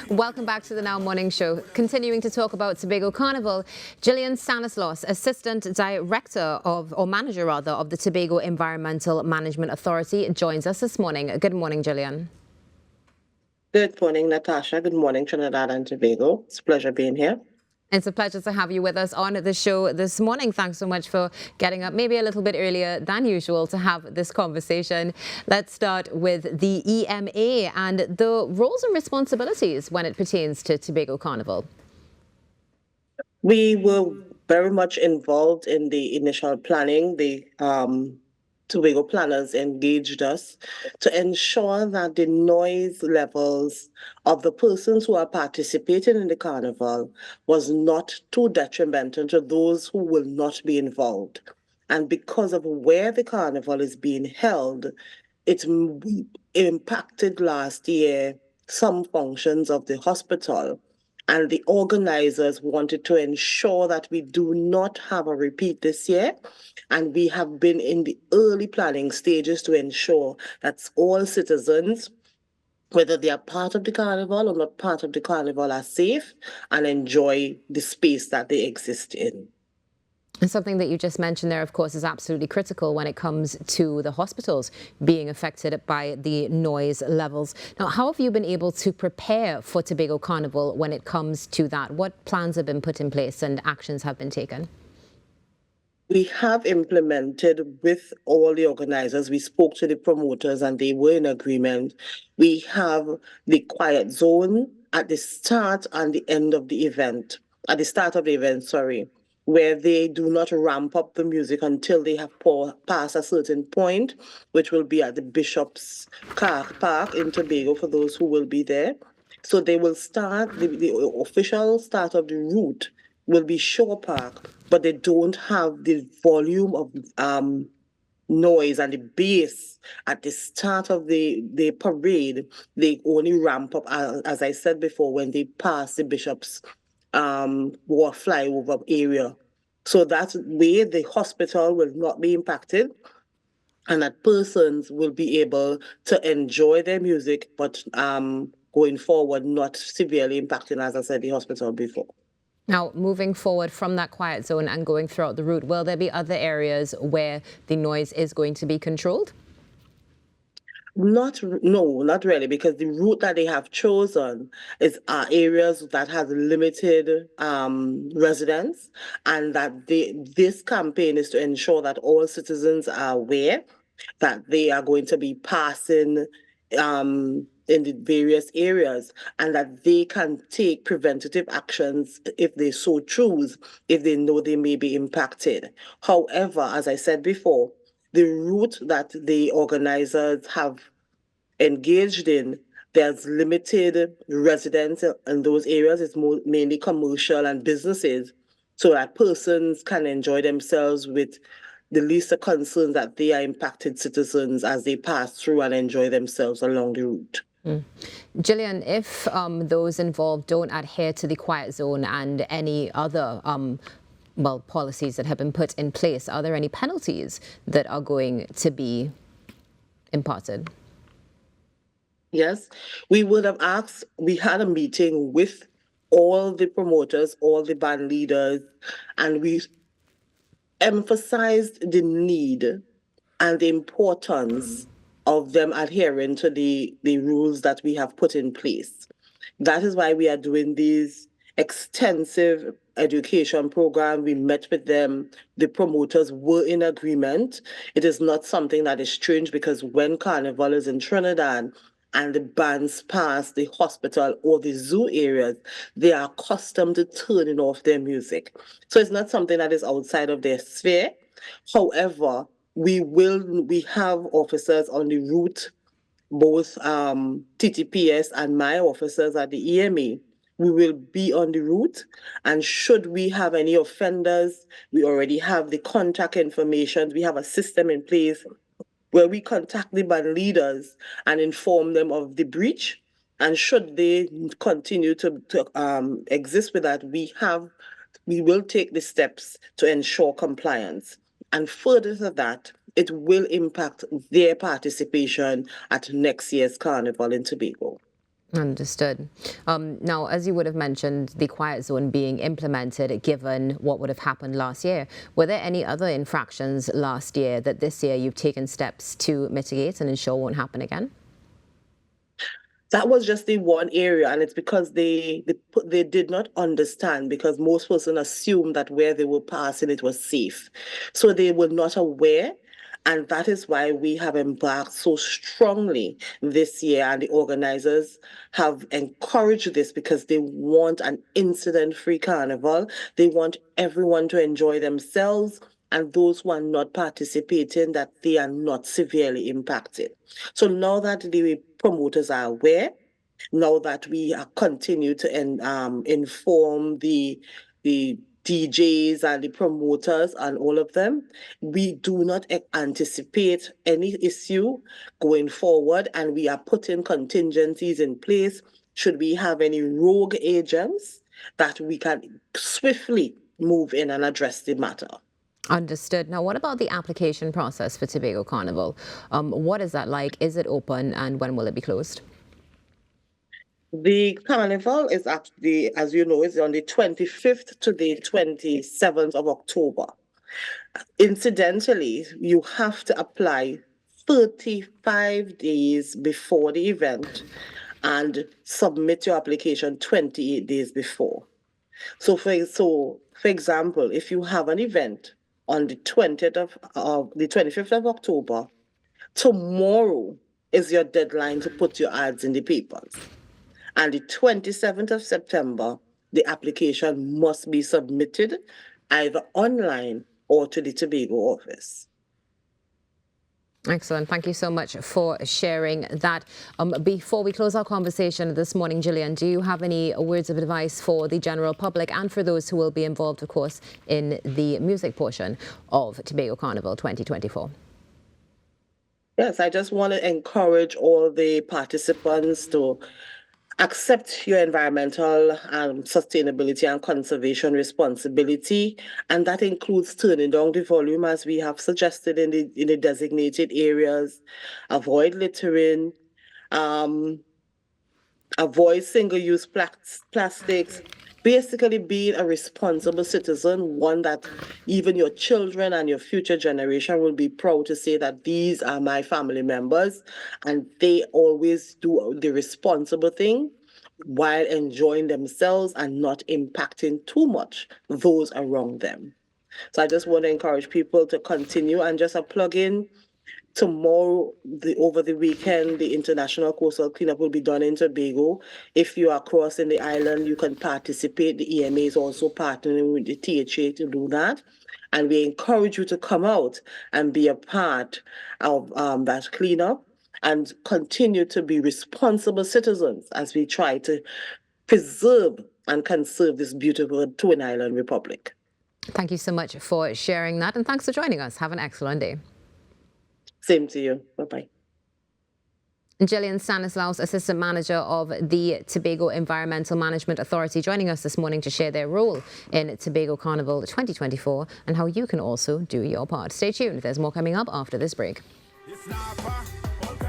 Welcome back to the Now Morning Show. Continuing to talk about Tobago Carnival, Gillian Stanislaus, Assistant Director or Manager rather, of the Tobago Environmental Management Authority, joins us this morning. Good morning, Gillian. Good morning, Natasha. Good morning, Trinidad and Tobago. It's a pleasure being here. It's a pleasure to have you with us on the show this morning. Thanks so much for getting up maybe a little bit earlier than usual to have this conversation. Let's start with the EMA and the roles and responsibilities when it pertains to Tobago Carnival. We were very much involved in the initial planning. The Tobago planners engaged us to ensure that the noise levels of the persons who are participating in the carnival was not too detrimental to those who will not be involved. And because of where the carnival is being held, it impacted last year some functions of the hospital. And the organizers wanted to ensure that we do not have a repeat this year. And we have been in the early planning stages to ensure that all citizens, whether they are part of the carnival or not part of the carnival, are safe and enjoy the space that they exist in. And something that you just mentioned there, of course, is absolutely critical when it comes to the hospitals being affected by the noise levels. Now, how have you been able to prepare for Tobago Carnival when it comes to that? What plans have been put in place and actions have been taken? We have implemented with all the organizers. We spoke to the promoters and they were in agreement. We have the quiet zone at the start and the end of the event, where they do not ramp up the music until they have passed a certain point, which will be at the Bishop's Car Park in Tobago for those who will be there. So they will start, the official start of the route will be Shore Park, but they don't have the volume of noise and the bass at the start of the parade. They only ramp up, as I said before, when they pass the Bishop's war flyover area. So that way the hospital will not be impacted and that persons will be able to enjoy their music, but going forward, not severely impacting, as I said, the hospital before. Now, moving forward from that quiet zone and going throughout the route, will there be other areas where the noise is going to be controlled? No, not really, because the route that they have chosen is areas that has limited residents, and that this campaign is to ensure that all citizens are aware that they are going to be passing in the various areas, and that they can take preventative actions if they so choose, if they know they may be impacted. However, as I said before, the route that the organizers have engaged in, there's limited residents in those areas. It's mainly commercial and businesses, so that persons can enjoy themselves with the least concern that they are impacted citizens as they pass through and enjoy themselves along the route. Gillian, if those involved don't adhere to the quiet zone and any other policies that have been put in place, are there any penalties that are going to be imparted? Yes, we would have asked, we had a meeting with all the promoters, all the band leaders, and we emphasized the need and the importance of them adhering to the rules that we have put in place. That is why we are doing these extensive education program. We met with them. The promoters were in agreement. It is not something that is strange, because when Carnival is in Trinidad and the bands pass the hospital or the zoo areas, they are accustomed to turning off their music. So it's not something that is outside of their sphere. However, we have officers on the route, both TTPS and my officers at the EMA. We will be on the route, and should we have any offenders, we already have the contact information. We have a system in place where we contact the band leaders and inform them of the breach. And should they continue to exist with that, we will take the steps to ensure compliance. And further to that, it will impact their participation at next year's carnival in Tobago. Understood. Now, as you would have mentioned, the quiet zone being implemented, given what would have happened last year, were there any other infractions last year that this year you've taken steps to mitigate and ensure won't happen again? That was just the one area, and it's because they did not understand, because most persons assumed that where they were passing it was safe. So they were not aware, and that is why we have embarked so strongly this year, and the organizers have encouraged this because they want an incident-free carnival. They want everyone to enjoy themselves, and those who are not participating, that they are not severely impacted. So now that the promoters are aware, now that we continue to inform the DJs and the promoters and all of them, we do not anticipate any issue going forward, and we are putting contingencies in place should we have any rogue agents that we can swiftly move in and address the matter. Understood. Now, what about the application process for Tobago Carnival? What is that like? Is it open, and when will it be closed? The carnival is actually, as you know, is on the 25th to the 27th of October. Incidentally, you have to apply 35 days before the event and submit your application 28 days before. So for example, if you have an event on the 20th of the 25th of October, tomorrow is your deadline to put your ads in the papers. And the 27th of September, the application must be submitted either online or to the Tobago office. Excellent. Thank you so much for sharing that. Before we close our conversation this morning, Gillian, do you have any words of advice for the general public and for those who will be involved, of course, in the music portion of Tobago Carnival 2024? Yes, I just want to encourage all the participants to accept your environmental sustainability and conservation responsibility, and that includes turning down the volume as we have suggested in the designated areas, avoid littering, avoid single-use plastics, basically being a responsible citizen, one that even your children and your future generation will be proud to say that these are my family members, and they always do the responsible thing while enjoying themselves and not impacting too much those around them. So I just want to encourage people to continue, and just a plug-in. Tomorrow, over the weekend, the International Coastal Cleanup will be done in Tobago. If you are crossing the island, you can participate. The EMA is also partnering with the THA to do that. And we encourage you to come out and be a part of that cleanup and continue to be responsible citizens as we try to preserve and conserve this beautiful Twin Island Republic. Thank you so much for sharing that, and thanks for joining us. Have an excellent day. Same to you. Bye-bye. Gillian Stanislaus, Assistant Manager of the Tobago Environmental Management Authority, joining us this morning to share their role in Tobago Carnival 2024 and how you can also do your part. Stay tuned. There's more coming up after this break.